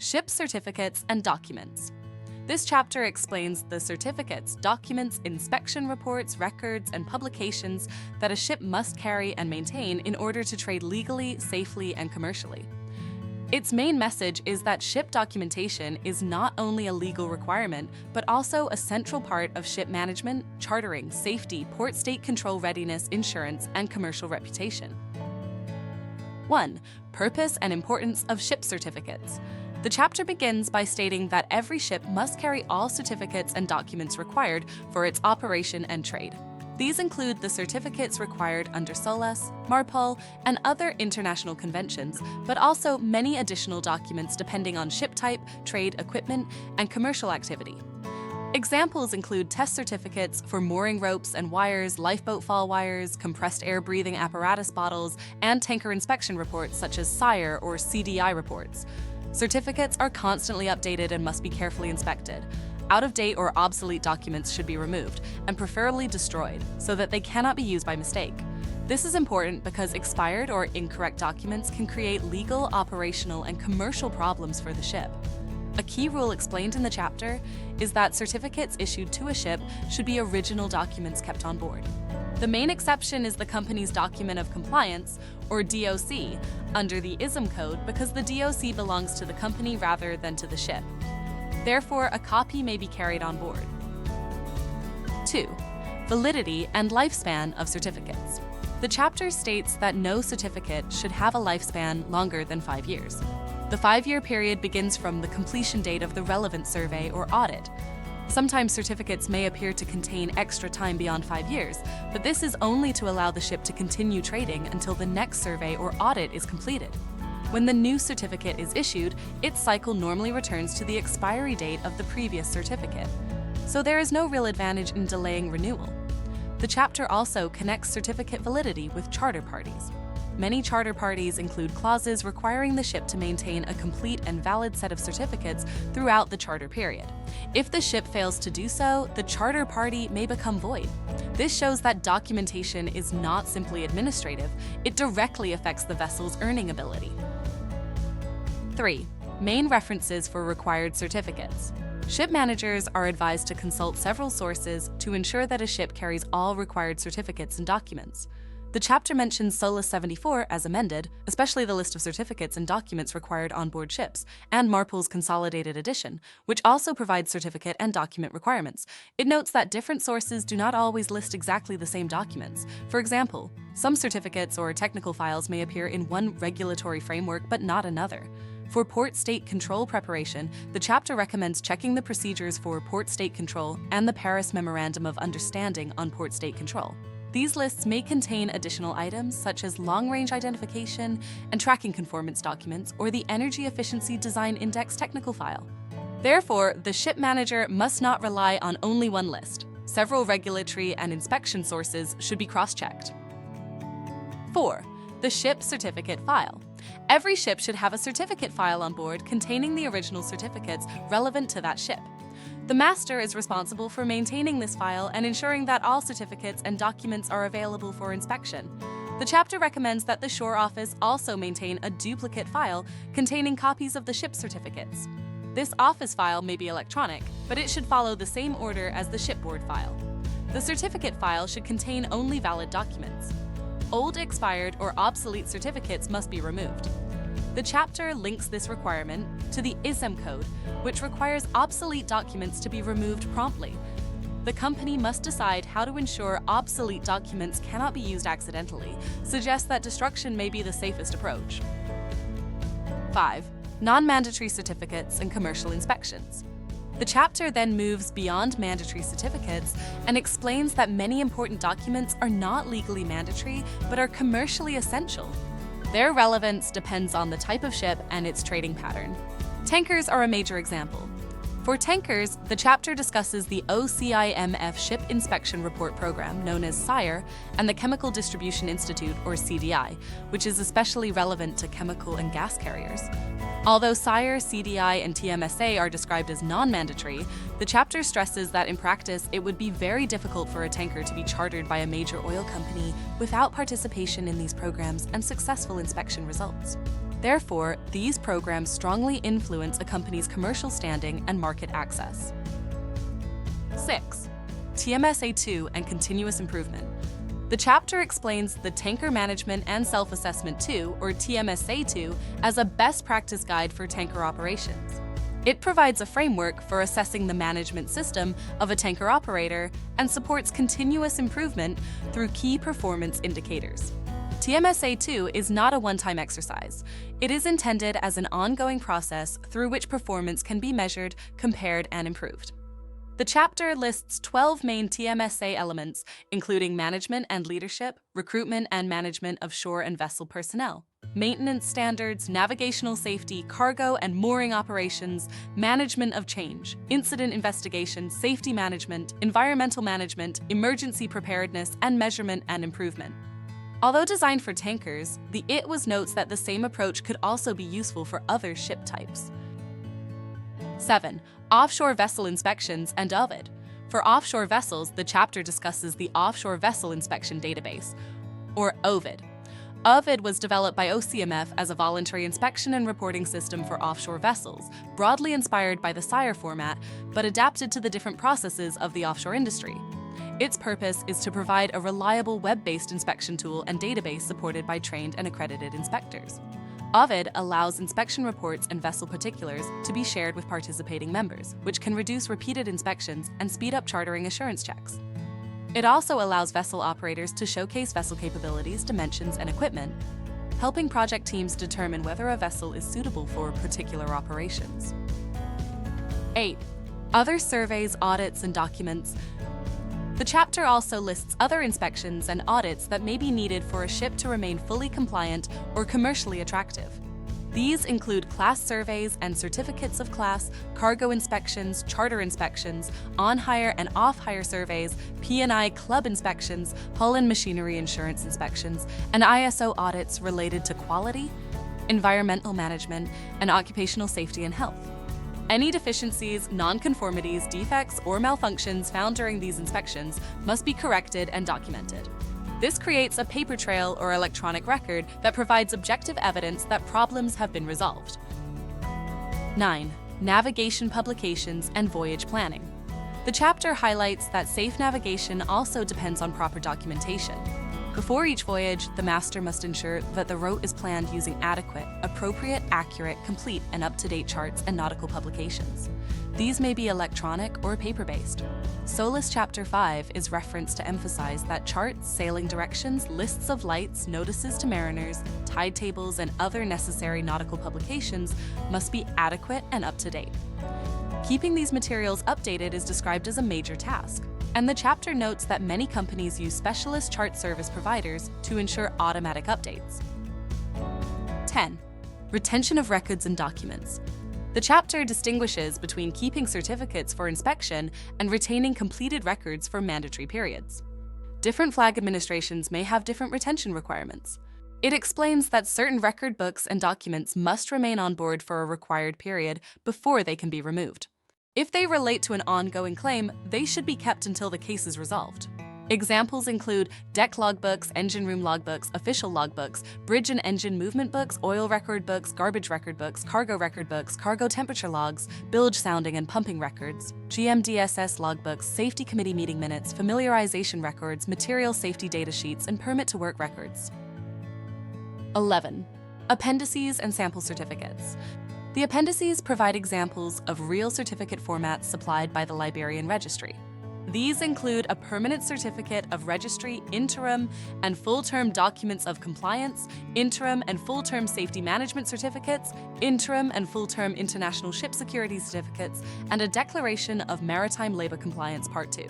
Ship certificates and documents. This chapter explains the certificates, documents, inspection reports, records, and publications that a ship must carry and maintain in order to trade legally, safely, and commercially. Its main message is that ship documentation is not only a legal requirement, but also a central part of ship management, chartering, safety, port state control readiness, insurance, and commercial reputation. 1. Purpose and importance of ship certificates. The chapter begins by stating that every ship must carry all certificates and documents required for its operation and trade. These include the certificates required under SOLAS, MARPOL, and other international conventions, but also many additional documents depending on ship type, trade, equipment, and commercial activity. Examples include test certificates for mooring ropes and wires, lifeboat fall wires, compressed air breathing apparatus bottles, and tanker inspection reports such as SIRE or CDI reports. Certificates are constantly updated and must be carefully inspected. Out-of-date or obsolete documents should be removed, and preferably destroyed, so that they cannot be used by mistake. This is important because expired or incorrect documents can create legal, operational, and commercial problems for the ship. A key rule explained in the chapter is that certificates issued to a ship should be original documents kept on board. The main exception is the company's Document of Compliance, or DOC, under the ISM code because the DOC belongs to the company rather than to the ship. Therefore, a copy may be carried on board. 2. Validity and lifespan of certificates. The chapter states that no certificate should have a lifespan longer than 5 years. The 5-year period begins from the completion date of the relevant survey or audit. Sometimes certificates may appear to contain extra time beyond 5 years, but this is only to allow the ship to continue trading until the next survey or audit is completed. When the new certificate is issued, its cycle normally returns to the expiry date of the previous certificate, so there is no real advantage in delaying renewal. The chapter also connects certificate validity with charter parties. Many charter parties include clauses requiring the ship to maintain a complete and valid set of certificates throughout the charter period. If the ship fails to do so, the charter party may become void. This shows that documentation is not simply administrative, it directly affects the vessel's earning ability. 3. Main references for required certificates. Ship managers are advised to consult several sources to ensure that a ship carries all required certificates and documents. The chapter mentions SOLAS 74 as amended, especially the list of certificates and documents required on board ships, and MARPOL's Consolidated Edition, which also provides certificate and document requirements. It notes that different sources do not always list exactly the same documents. For example, some certificates or technical files may appear in one regulatory framework but not another. For port state control preparation, the chapter recommends checking the procedures for port state control and the Paris Memorandum of Understanding on port state control. These lists may contain additional items such as long-range identification and tracking conformance documents or the Energy Efficiency Design Index technical file. Therefore, the ship manager must not rely on only one list. Several regulatory and inspection sources should be cross-checked. 4. The ship certificate file. Every ship should have a certificate file on board containing the original certificates relevant to that ship. The master is responsible for maintaining this file and ensuring that all certificates and documents are available for inspection. The chapter recommends that the shore office also maintain a duplicate file containing copies of the ship certificates. This office file may be electronic, but it should follow the same order as the shipboard file. The certificate file should contain only valid documents. Old, expired, or obsolete certificates must be removed. The chapter links this requirement to the ISM code, which requires obsolete documents to be removed promptly. The company must decide how to ensure obsolete documents cannot be used accidentally, suggests that destruction may be the safest approach. 5. Non-mandatory certificates and commercial inspections. The chapter then moves beyond mandatory certificates and explains that many important documents are not legally mandatory but are commercially essential. Their relevance depends on the type of ship and its trading pattern. Tankers are a major example. For tankers, the chapter discusses the OCIMF Ship Inspection Report Program, known as SIRE, and the Chemical Distribution Institute, or CDI, which is especially relevant to chemical and gas carriers. Although SIRE, CDI, and TMSA are described as non-mandatory, the chapter stresses that in practice it would be very difficult for a tanker to be chartered by a major oil company without participation in these programs and successful inspection results. Therefore, these programs strongly influence a company's commercial standing and market access. 6. TMSA 2 and continuous improvement. The chapter explains the Tanker Management and Self-Assessment 2, or TMSA 2, as a best practice guide for tanker operations. It provides a framework for assessing the management system of a tanker operator and supports continuous improvement through key performance indicators. TMSA 2 is not a one-time exercise. It is intended as an ongoing process through which performance can be measured, compared, and improved. The chapter lists 12 main TMSA elements, including management and leadership, recruitment and management of shore and vessel personnel, maintenance standards, navigational safety, cargo and mooring operations, management of change, incident investigation, safety management, environmental management, emergency preparedness, and measurement and improvement. Although designed for tankers, the ITWAS notes that the same approach could also be useful for other ship types. 7. Offshore vessel inspections and OVID. For offshore vessels, the chapter discusses the Offshore Vessel Inspection Database, or OVID. OVID was developed by OCMF as a voluntary inspection and reporting system for offshore vessels, broadly inspired by the SIRE format, but adapted to the different processes of the offshore industry. Its purpose is to provide a reliable web-based inspection tool and database supported by trained and accredited inspectors. OVID allows inspection reports and vessel particulars to be shared with participating members, which can reduce repeated inspections and speed up chartering assurance checks. It also allows vessel operators to showcase vessel capabilities, dimensions, and equipment, helping project teams determine whether a vessel is suitable for particular operations. 8. Other surveys, audits, and documents. The chapter also lists other inspections and audits that may be needed for a ship to remain fully compliant or commercially attractive. These include class surveys and certificates of class, cargo inspections, charter inspections, on-hire and off-hire surveys, P&I club inspections, hull and machinery insurance inspections, and ISO audits related to quality, environmental management, and occupational safety and health. Any deficiencies, nonconformities, defects, or malfunctions found during these inspections must be corrected and documented. This creates a paper trail or electronic record that provides objective evidence that problems have been resolved. 9. Navigation publications and voyage planning. The chapter highlights that safe navigation also depends on proper documentation. Before each voyage, the master must ensure that the route is planned using adequate, appropriate, accurate, complete, and up-to-date charts and nautical publications. These may be electronic or paper-based. SOLAS Chapter 5 is referenced to emphasize that charts, sailing directions, lists of lights, notices to mariners, tide tables, and other necessary nautical publications must be adequate and up-to-date. Keeping these materials updated is described as a major task, and the chapter notes that many companies use specialist chart service providers to ensure automatic updates. 10. Retention of records and documents. The chapter distinguishes between keeping certificates for inspection and retaining completed records for mandatory periods. Different flag administrations may have different retention requirements. It explains that certain record books and documents must remain on board for a required period before they can be removed. If they relate to an ongoing claim, they should be kept until the case is resolved. Examples include deck logbooks, engine room logbooks, official logbooks, bridge and engine movement books, oil record books, garbage record books, cargo temperature logs, bilge sounding and pumping records, GMDSS logbooks, safety committee meeting minutes, familiarization records, material safety data sheets, and permit to work records. 11. Appendices and sample certificates. The appendices provide examples of real certificate formats supplied by the Liberian Registry. These include a permanent certificate of registry, interim and full-term documents of compliance, interim and full-term safety management certificates, interim and full-term international ship security certificates, and a declaration of maritime labor compliance Part 2.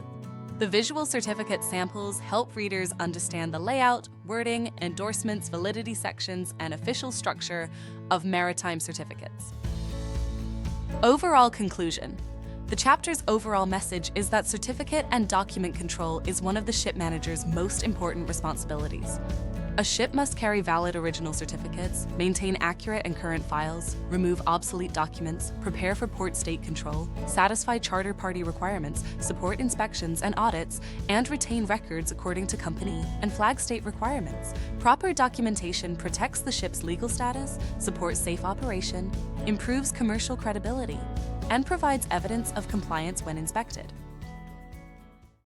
The visual certificate samples help readers understand the layout, wording, endorsements, validity sections, and official structure of maritime certificates. Overall conclusion. The chapter's overall message is that certificate and document control is one of the ship manager's most important responsibilities. A ship must carry valid original certificates, maintain accurate and current files, remove obsolete documents, prepare for port state control, satisfy charter party requirements, support inspections and audits, and retain records according to company and flag state requirements. Proper documentation protects the ship's legal status, supports safe operation, improves commercial credibility, and provides evidence of compliance when inspected.